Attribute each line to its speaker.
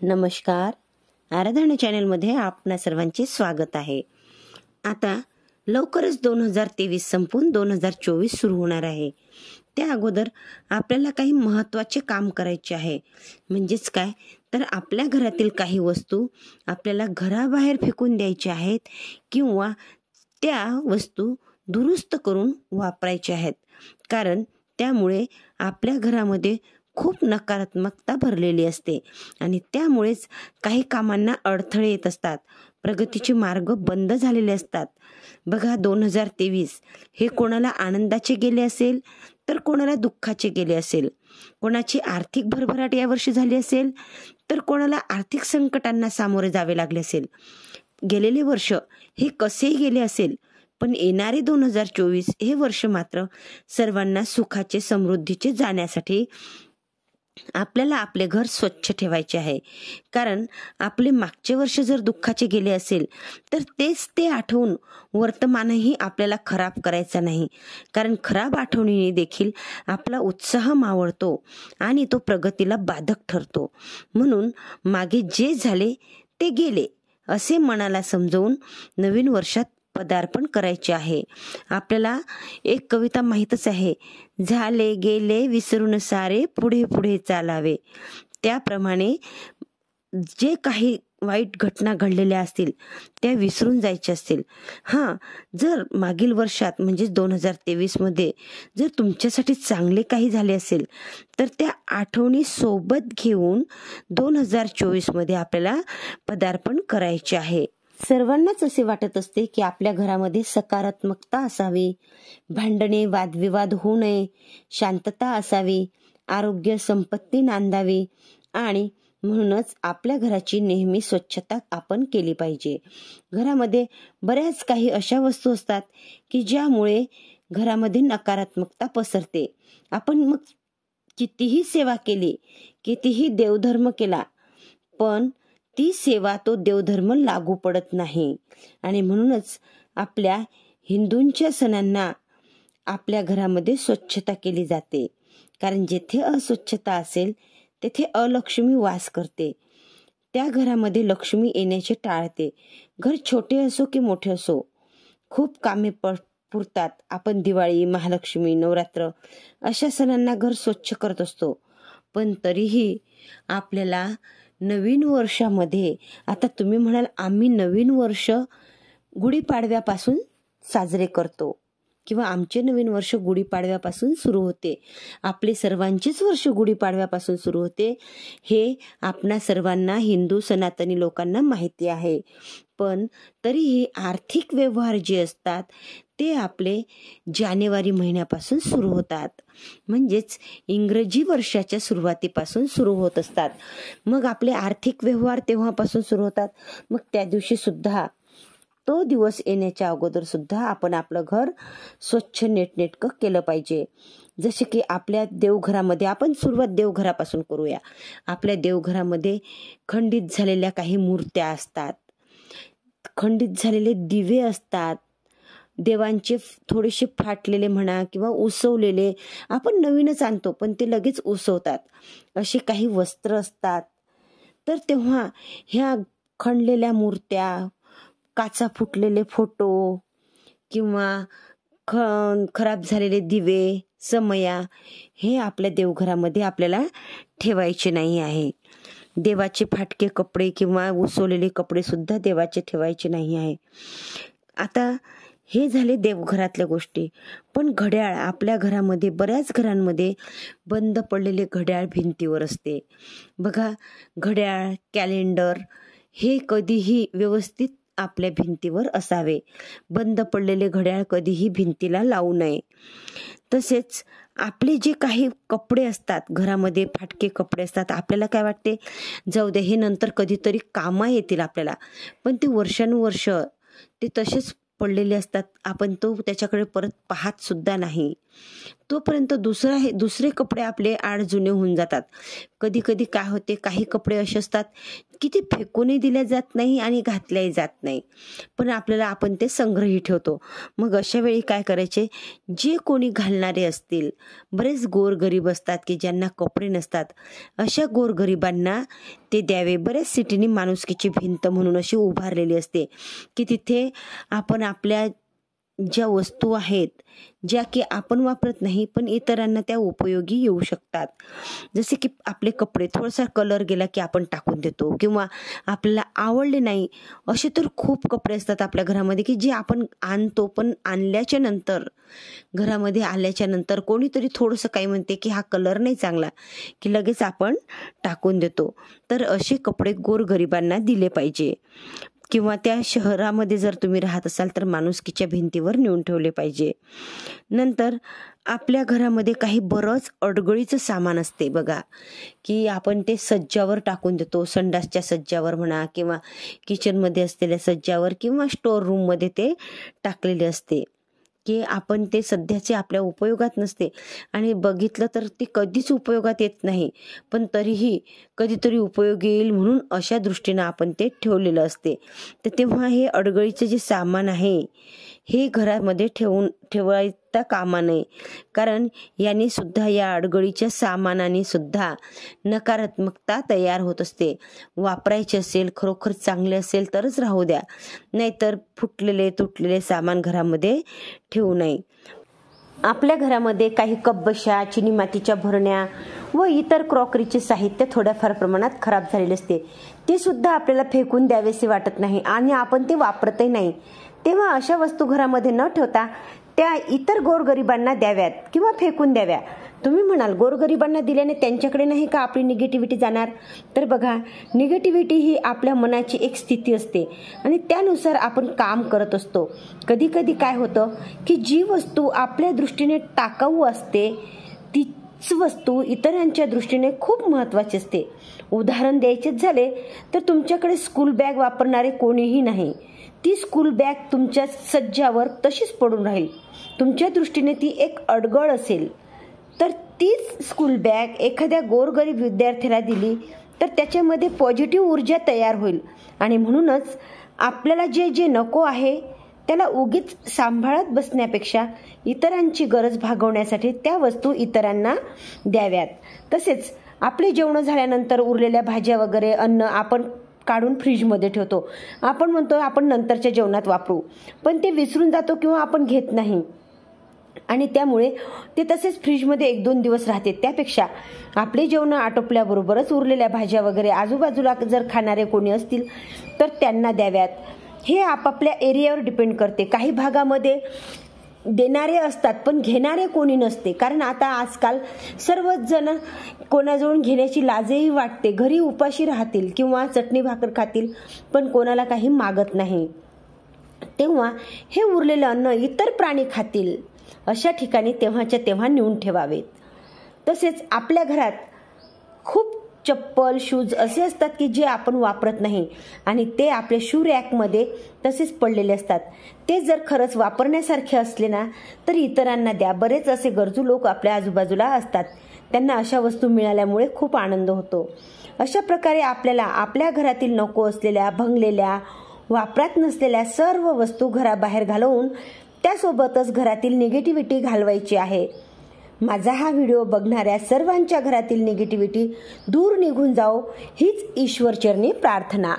Speaker 1: नमस्कार. आराधना चॅनलमध्ये आपणा सर्वांचे स्वागत आहे. आता लवकरच 2023 संपून 2024 सुरू होणार आहे. त्या अगोदर आपल्याला काही महत्त्वाचे काम करायचे आहे. म्हणजेच काय तर आपल्या घरातील काही वस्तू आपल्याला घराबाहेर फेकून द्यायच्या आहेत किंवा त्या वस्तू दुरुस्त करून वापरायच्या आहेत. कारण त्यामुळे आपल्या घरामध्ये खूप नकारात्मकता भरलेली असते आणि त्यामुळेच काही कामांना अडथळे येत असतात. प्रगतीचे मार्ग बंद झालेले असतात. बघा 2023 हे कोणाला आनंदाचे गेले असेल तर कोणाला दुःखाचे गेले असेल. कोणाची आर्थिक भरभराट यावर्षी झाली असेल तर कोणाला आर्थिक संकटांना सामोरे जावे लागले असेल. गेलेले वर्ष हे कसेही गेले असेल पण येणारे 2024 हे वर्ष मात्र सर्वांना सुखाचे समृद्धीचे जाण्यासाठी आपल्याला आपले घर स्वच्छ ठेवायचे आहे. कारण आपले मागचे वर्ष जर दुःखाचे गेले असेल तर तेच ते आठवून वर्तमानही आपल्याला खराब करायचा नाही. कारण खराब आठवणीने देखील आपला उत्साह मावळतो आणि तो प्रगतीला बाधक ठरतो. म्हणून मागे जे झाले ते गेले असे मनाला समजवून नवीन वर्षात पदार्पण करायचे आहे. आपल्याला एक कविता माहीतच आहे, झाले गेले विसरून सारे पुढे पुढे चालावे. त्याप्रमाणे जे काही वाईट घटना घडलेल्या असतील त्या विसरून जायच्या असतील. जर मागील वर्षात म्हणजे 2023 मध्ये जर तुमच्यासाठी चांगले काही झाले असेल तर त्या आठवणी सोबत घेऊन 2024 मध्ये आपल्याला पदार्पण करायचे आहे. सर्वांनाच असे वाटत असते की आपल्या घरामध्ये सकारात्मकता असावी, भांडणे वादविवाद होऊ नये, शांतता असावी, आरोग्य संपत्ती नांदावी आणि म्हणूनच आपल्या घराची नेहमी स्वच्छता आपण केली पाहिजे. घरामध्ये बऱ्याच काही अशा वस्तू असतात की ज्यामुळे घरामध्ये नकारात्मकता पसरते. आपण मग कितीही सेवा केली, कितीही देवधर्म केला पण ती सेवा तो देवधर्म लागू पडत नाही. आणि म्हणूनच आपल्या हिंदूंच्या सणांना आपल्या घरामध्ये स्वच्छता केली जाते. कारण जेथे अस्वच्छता असेल तेथे अलक्ष्मी वास करते. त्या घरामध्ये लक्ष्मी येण्याचे टाळते. घर छोटे असो की मोठे असो, खूप कामे पुरतात. आपण दिवाळी, महालक्ष्मी, नवरात्र अशा सणांना घर स्वच्छ करत असतो. पण तरीही आपल्याला नवीन वर्षामध्ये, आता तुम्ही म्हणाल आम्ही नवीन वर्ष गुढीपाडव्यापासून साजरे करतो किंवा आमचे नवीन वर्ष गुढीपाडव्यापासून सुरू होते. आपले सर्वांचेच वर्ष गुढीपाडव्यापासून सुरू होते हे आपणा सर्वांना हिंदू सनातनी लोकांना माहिती आहे. पण तरीही आर्थिक व्यवहार जे असतात ते आपले जानेवारी महिन्यापासून सुरू होतात. म्हणजेच इंग्रजी वर्षाच्या सुरुवातीपासून सुरू होत असतात. मग आपले आर्थिक व्यवहार तेव्हापासून सुरू होतात. मग त्या दिवशी सुद्धा, तो दिवस येण्याच्या अगोदर सुद्धा आपण आपलं घर स्वच्छ नीटनेटकं केलं पाहिजे. जसे की आपल्या देवघरामध्ये, आपण सुरुवात देवघरापासून करूया. आपल्या देवघरामध्ये खंडित झालेल्या काही मूर्त्या असतात, खंडित झालेले दिवे असतात, देवांचे थोडेसे फाटलेले म्हणा किंवा उसवलेले, आपण नवीनच आणतो पण ते लगेच उसवतात, असे काही वस्त्र असतात. तर तेव्हा ह्या खणलेल्या मूर्त्या, काचा फुटलेले फोटो किंवा खराब झालेले दिवे, समया हे आपल्या देवघरामध्ये आपल्याला ठेवायचे नाही आहे. देवाचे फाटके कपडे किंवा उसवलेले कपडे सुद्धा देवाचे ठेवायचे नाही आहे. आता हे झाले देवघरातल्या गोष्टी. पण घड्याळ आपल्या घरामध्ये, बऱ्याच घरांमध्ये बंद पडलेले घड्याळ भिंतीवर असते. बघा, घड्याळ, कॅलेंडर हे कधीही व्यवस्थित आपल्या भिंतीवर असावे. बंद पडलेले घड्याळ कधीही भिंतीला लावू नये. तसेच आपले जे काही कपडे असतात घरामध्ये, फाटके कपडे असतात, आपल्याला काय वाटते जाऊ दे हे नंतर कधीतरी कामा येतील आपल्याला, पण ते वर्षानुवर्ष ते तसेच पडलेले असतात. आपण त्याच्याकडे परत पाहत सुद्धा नाही. तोपर्यंत दुसरे कपडे आपले आड जुने होऊन जातात. कधी कधी काय होते, काही कपडे असे असतात की ते फेकूनही दिले जात नाही आणि घातल्याही जात नाही, पण आपल्याला आपण ते संग्रही ठेवतो. मग अशा वेळी काय करायचे, जे कोणी घालणारे असतील, बरेच गोरगरीब असतात की ज्यांना कपडे नसतात, अशा गोरगरिबांना ते द्यावे. बरेच सिटीने माणुसकीची भिंत म्हणून अशी उभारलेली असते की तिथे आपण आपल्या ज्या वस्तू आहेत, ज्या की आपण वापरत नाही पण इतरांना त्या उपयोगी येऊ शकतात, जसे की आपले कपडे थोडासा कलर गेला की आपण टाकून देतो, किंवा आपल्याला आवडले नाही असे तर खूप कपडे असतात आपल्या घरामध्ये की जे आपण आणतो, पण आणल्याच्या नंतर घरामध्ये आल्याच्या नंतर कोणीतरी थोडंसं काही म्हणते की हा कलर नाही चांगला, की लगेच आपण टाकून देतो. तर असे कपडे गोरगरिबांना दिले पाहिजे. किंवा त्या शहरामध्ये जर तुम्ही राहत असाल तर माणुसकीच्या भिंतीवर नेऊन ठेवले पाहिजे. नंतर आपल्या घरामध्ये काही बरंच अडगळीचं सामान असते बघा, की आपण ते सज्जावर टाकून देतो, संडासच्या सज्जावर म्हणा, किंवा किचनमध्ये असलेल्या सज्जावर, किंवा स्टोर रूममध्ये ते टाकलेले असते, की आपण ते सध्याचे आपल्या उपयोगात नसते आणि बघितलं तर ते कधीच उपयोगात येत नाही, पण तरीही कधीतरी उपयोगी येईल म्हणून अशा दृष्टीनं आपण ते ठेवलेलं असते. तर तेव्हा हे अडगळीचं जे सामान आहे हे घरामध्ये ठेवायला कामा नये, कारण याने सुद्धा, या अडगळीच्या सामानाने सुद्धा नकारात्मकता तयार होत असते. वापरायचे असेल, खरोखर चांगले असेल तरच राहू द्या, नाहीतर फुटलेले तुटलेले सामान घरामध्ये ठेवू नये. आपल्या घरामध्ये काही कपबशा, चिनी मातीच्या भरण्या व इतर क्रॉकरीचे साहित्य थोड्याफार प्रमाणात खराब झालेले असते, ते सुद्धा आपल्याला फेकून द्यावेसे वाटत नाही आणि आपण ते वापरतही नाही. तेव्हा अशा वस्तू घरामध्ये न ठेवता त्या इतर गोरगरिबांना द्याव्यात किंवा फेकून द्याव्या. तुम्ही म्हणाल गोरगरिबांना दिल्याने त्यांच्याकडे नाही का आपली निगेटिव्हिटी जाणार? तर बघा, निगेटिव्हिटी ही आपल्या मनाची एक स्थिती असते आणि त्यानुसार आपण काम करत असतो. कधी कधी काय होतं की जी वस्तू आपल्या दृष्टीने टाकाऊ असते तीच वस्तू इतरांच्या दृष्टीने खूप महत्त्वाची असते. उदाहरण द्यायचेच झाले तर तुमच्याकडे स्कूल बॅग वापरणारे कोणीही नाही, ती स्कूल बॅग तुमच्या सज्जावर तशीच पडून राहील. तुमच्या दृष्टीने ती एक अडगळ असेल, तर तीच स्कूल बॅग एखाद्या गोरगरीब विद्यार्थ्याला दिली तर त्याच्यामध्ये पॉझिटिव्ह ऊर्जा तयार होईल. आणि म्हणूनच आपल्याला जे जे नको आहे त्याला उगीच सांभाळत बसण्यापेक्षा इतरांची गरज भागवण्यासाठी त्या वस्तू इतरांना द्याव्यात. तसेच आपले जेवण झाल्यानंतर उरलेल्या भाज्या वगैरे अन्न आपण काढून फ्रीजमध्ये ठेवतो. आपण म्हणतो आपण नंतरच्या जेवणात वापरू, पण ते विसरून जातो किंवा आपण घेत नाही आणि त्यामुळे ते तसेच फ्रीजमध्ये 1-2 दिवस राहते. त्यापेक्षा आपले जेवण आटोपल्याबरोबरच उरलेल्या भाज्या वगैरे आजूबाजूला जर खाणारे कोणी असतील तर त्यांना द्याव्यात. हे आपापल्या एरियावर डिपेंड करते. काही भागामध्ये देणारे असतात पण घेणारे कोणी नसते, कारण आता आजकाल सर्वच जण कोणाजवळ घेण्याची लाजही वाटते. घरी उपाशी राहतील किंवा चटणी भाकर खातील पण कोणाला काही मागत नाही. तेव्हा हे उरलेलं अन्न इतर प्राणी खातील अशा ठिकाणी तेव्हाच्या तेव्हा नेऊन ठेवावेत. तसेच आपल्या घरात खूप चप्पल, शूज असे असतात की जे आपण वापरत नाही आणि ते आपल्या शू रॅकमध्ये तसेच पडलेले असतात. ते जर खरंच वापरण्यासारखे असले ना तर इतरांना द्या. बरेच असे गरजू लोक आपल्या आजूबाजूला असतात, त्यांना अशा वस्तू मिळाल्यामुळे खूप आनंद होतो. अशा प्रकारे आपल्याला आपल्या घरातील नको असलेल्या, भंगलेल्या, वापरात नसलेल्या सर्व वस्तू घराबाहेर घालवून त्यासोबतच घरातील निगेटिव्हिटी घालवायची आहे. माझा हा व्हिडिओ बघणाऱ्या सर्वांच्या घरातील निगेटिव्हिटी दूर निघून जाओ हीच ईश्वरचरणी प्रार्थना.